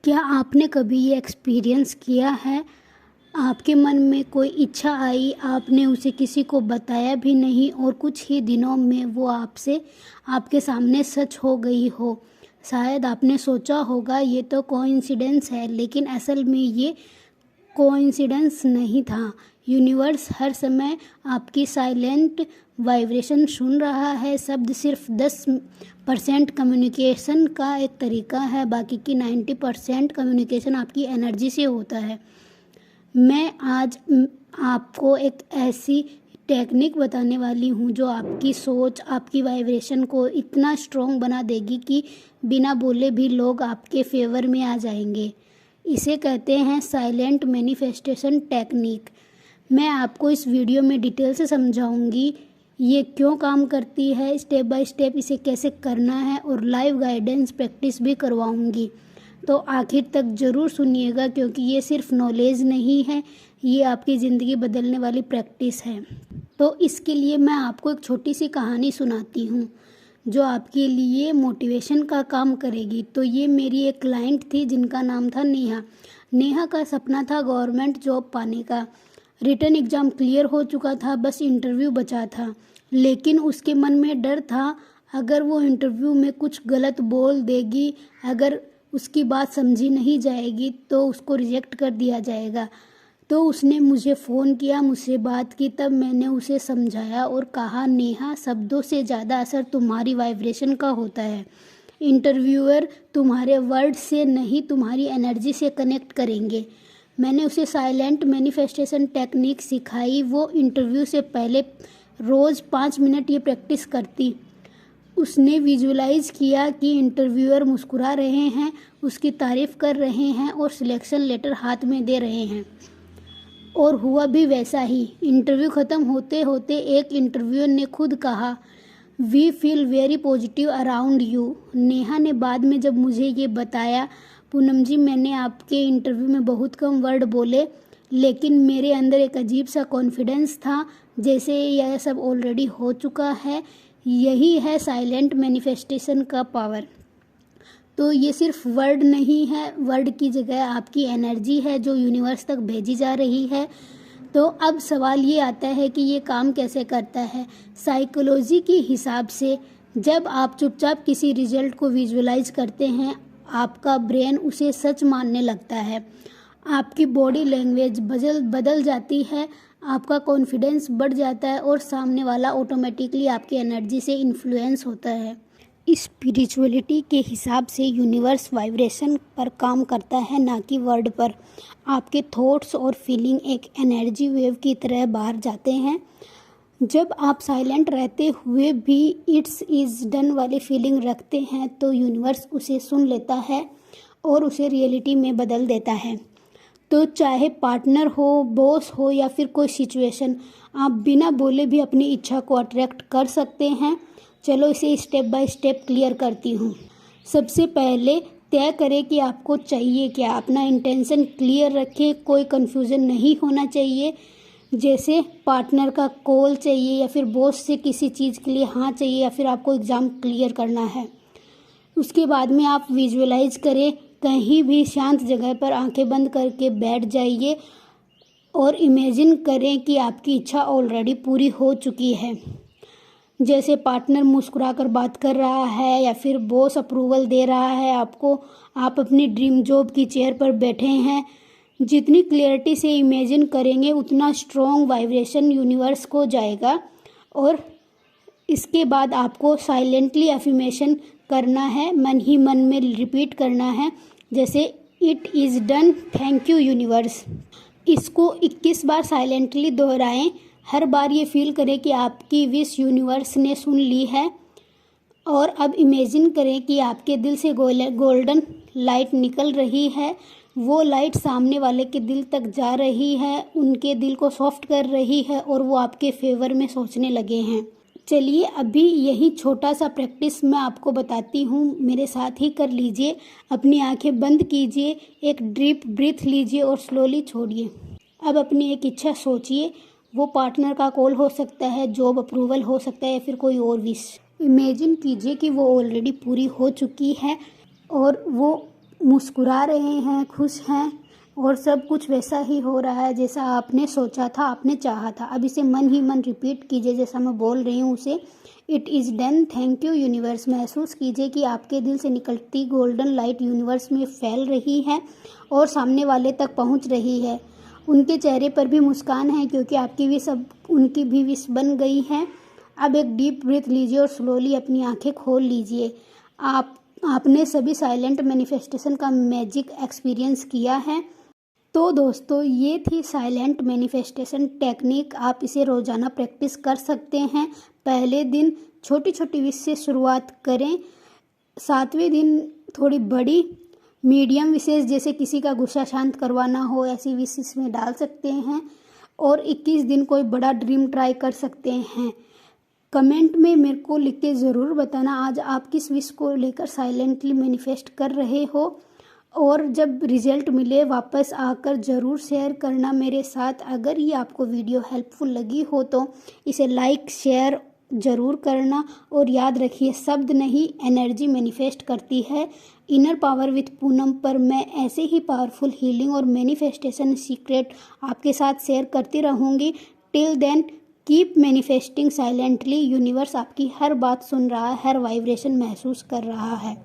क्या आपने कभी ये एक्सपीरियंस किया है, आपके मन में कोई इच्छा आई, आपने उसे किसी को बताया भी नहीं और कुछ ही दिनों में वो आपके सामने सच हो गई हो। शायद आपने सोचा होगा ये तो कोइंसिडेंस है, लेकिन असल में ये कोइंसिडेंस नहीं था। यूनिवर्स हर समय आपकी साइलेंट वाइब्रेशन सुन रहा है। शब्द सिर्फ 10% कम्युनिकेशन का एक तरीका है, बाकी की 90% कम्युनिकेशन आपकी एनर्जी से होता है। मैं आज आपको एक ऐसी टेक्निक बताने वाली हूँ जो आपकी सोच, आपकी वाइब्रेशन को इतना स्ट्रॉन्ग बना देगी कि बिना बोले भी लोग आपके फेवर में आ जाएंगे। इसे कहते हैं साइलेंट मैनिफेस्टेशन टेक्निक। मैं आपको इस वीडियो में डिटेल से समझाऊंगी ये क्यों काम करती है, स्टेप बाय स्टेप इसे कैसे करना है और लाइव गाइडेंस प्रैक्टिस भी करवाऊंगी। तो आखिर तक ज़रूर सुनिएगा, क्योंकि ये सिर्फ नॉलेज नहीं है, ये आपकी ज़िंदगी बदलने वाली प्रैक्टिस है। तो इसके लिए मैं आपको एक छोटी सी कहानी सुनाती हूँ जो आपके लिए मोटिवेशन का काम करेगी। तो ये मेरी एक क्लाइंट थी जिनका नाम था नेहा। नेहा का सपना था गवर्नमेंट जॉब पाने का। रिटन एग्ज़ाम क्लियर हो चुका था, बस इंटरव्यू बचा था। लेकिन उसके मन में डर था, अगर वो इंटरव्यू में कुछ गलत बोल देगी, अगर उसकी बात समझी नहीं जाएगी तो उसको रिजेक्ट कर दिया जाएगा। तो उसने मुझे फ़ोन किया, मुझसे बात की। तब मैंने उसे समझाया और कहा, नेहा, शब्दों से ज़्यादा असर तुम्हारी वाइब्रेशन का होता है। इंटरव्यूअर तुम्हारे वर्ड से नहीं, तुम्हारी एनर्जी से कनेक्ट करेंगे। मैंने उसे साइलेंट मैनिफेस्टेशन टेक्निक सिखाई। वो इंटरव्यू से पहले रोज़ 5 मिनट ये प्रैक्टिस करती। उसने विजुलाइज किया कि इंटरव्यूअर मुस्कुरा रहे हैं, उसकी तारीफ़ कर रहे हैं और सिलेक्शन लेटर हाथ में दे रहे हैं। और हुआ भी वैसा ही। इंटरव्यू ख़त्म होते होते एक इंटरव्यूअर ने खुद कहा, we feel very positive around you. Neha ने बाद में जब मुझे ये बताया, पूनम जी, मैंने आपके इंटरव्यू में बहुत कम वर्ड बोले, लेकिन मेरे अंदर एक अजीब सा कॉन्फिडेंस था, जैसे यह सब ऑलरेडी हो चुका है। यही है साइलेंट मैनिफेस्टेशन का पावर। तो ये सिर्फ वर्ड नहीं है, वर्ड की जगह आपकी एनर्जी है जो यूनिवर्स तक भेजी जा रही है। तो अब सवाल ये आता है कि ये काम कैसे करता है। साइकोलॉजी के हिसाब से जब आप चुपचाप किसी रिजल्ट को विजुअलाइज करते हैं, आपका ब्रेन उसे सच मानने लगता है, आपकी बॉडी लैंग्वेज बदल जाती है, आपका कॉन्फिडेंस बढ़ जाता है और सामने वाला ऑटोमेटिकली आपकी एनर्जी से इन्फ्लुएंस होता है। स्पिरिचुअलिटी के हिसाब से यूनिवर्स वाइब्रेशन पर काम करता है, ना कि वर्ड पर। आपके थॉट्स और फीलिंग एक एनर्जी वेव की तरह बाहर जाते हैं। जब आप साइलेंट रहते हुए भी इट्स इज़ डन वाली फीलिंग रखते हैं तो यूनिवर्स उसे सुन लेता है और उसे रियलिटी में बदल देता है। तो चाहे पार्टनर हो, बॉस हो या फिर कोई सिचुएशन, आप बिना बोले भी अपनी इच्छा को अट्रैक्ट कर सकते हैं। चलो इसे स्टेप बाय स्टेप क्लियर करती हूँ। सबसे पहले तय करें कि आपको चाहिए क्या। अपना इंटेंशन क्लियर रखें, कोई कन्फ्यूज़न नहीं होना चाहिए। जैसे पार्टनर का कॉल चाहिए या फिर बॉस से किसी चीज़ के लिए हाँ चाहिए या फिर आपको एग्ज़ाम क्लियर करना है। उसके बाद में आप विजुअलाइज करें, कहीं भी शांत जगह पर आंखें बंद करके बैठ जाइए और इमेजिन करें कि आपकी इच्छा ऑलरेडी पूरी हो चुकी है। जैसे पार्टनर मुस्कुराकर बात कर रहा है या फिर बॉस अप्रूवल दे रहा है आपको, आप अपनी ड्रीम जॉब की चेयर पर बैठे हैं। जितनी क्लियरिटी से इमेजिन करेंगे उतना स्ट्रॉन्ग वाइब्रेशन यूनिवर्स को जाएगा। और इसके बाद आपको साइलेंटली अफर्मेशन करना है, मन ही मन में रिपीट करना है, जैसे it is done, thank you universe. इसको 21 बार साइलेंटली दोहराएं। हर बार ये फील करें कि आपकी विश यूनिवर्स ने सुन ली है। और अब इमेजिन करें कि आपके दिल से गोल्डन लाइट निकल रही है। वो लाइट सामने वाले के दिल तक जा रही है, उनके दिल को सॉफ्ट कर रही है और वो आपके फेवर में सोचने लगे हैं। चलिए अभी यही छोटा सा प्रैक्टिस मैं आपको बताती हूँ, मेरे साथ ही कर लीजिए। अपनी आंखें बंद कीजिए, एक डीप ब्रीथ लीजिए और स्लोली छोड़िए। अब अपनी एक इच्छा सोचिए। वो पार्टनर का कॉल हो सकता है, जॉब अप्रूवल हो सकता है या फिर कोई और विश। इमेजिन कीजिए कि वो ऑलरेडी पूरी हो चुकी है और वो मुस्कुरा रहे हैं, खुश हैं और सब कुछ वैसा ही हो रहा है जैसा आपने सोचा था, आपने चाहा था। अब इसे मन ही मन रिपीट कीजिए जैसा मैं बोल रही हूँ उसे। It is done, thank you universe. महसूस कीजिए कि आपके दिल से निकलती गोल्डन लाइट यूनिवर्स में फैल रही है और सामने वाले तक पहुँच रही है। उनके चेहरे पर भी मुस्कान है क्योंकि आपकी विश अब उनकी भी विश बन गई है। अब एक डीप ब्रीथ लीजिए और स्लोली अपनी आंखें खोल लीजिए। आपने सभी साइलेंट मैनिफेस्टेशन का मैजिक एक्सपीरियंस किया है। तो दोस्तों, ये थी साइलेंट मैनिफेस्टेशन टेक्निक। आप इसे रोज़ाना प्रैक्टिस कर सकते हैं। पहले दिन छोटी छोटी विश से शुरुआत करें, 7वें दिन थोड़ी बड़ी मीडियम विशेष जैसे किसी का गुस्सा शांत करवाना हो, ऐसी विश इसमें डाल सकते हैं। और 21 दिन कोई बड़ा ड्रीम ट्राई कर सकते हैं। कमेंट में मेरे को लिख के ज़रूर बताना आज आप किस विश को लेकर साइलेंटली मैनिफेस्ट कर रहे हो। और जब रिजल्ट मिले वापस आकर ज़रूर शेयर करना मेरे साथ। अगर ये आपको वीडियो हेल्पफुल लगी हो तो इसे लाइक शेयर ज़रूर करना। और याद रखिए, शब्द नहीं एनर्जी मैनिफेस्ट करती है। इनर पावर विथ पूनम पर मैं ऐसे ही पावरफुल हीलिंग और मैनिफेस्टेशन सीक्रेट आपके साथ शेयर करती रहूँगी। Till then keep manifesting silently. Universe आपकी हर बात सुन रहा है, हर वाइब्रेशन महसूस कर रहा है।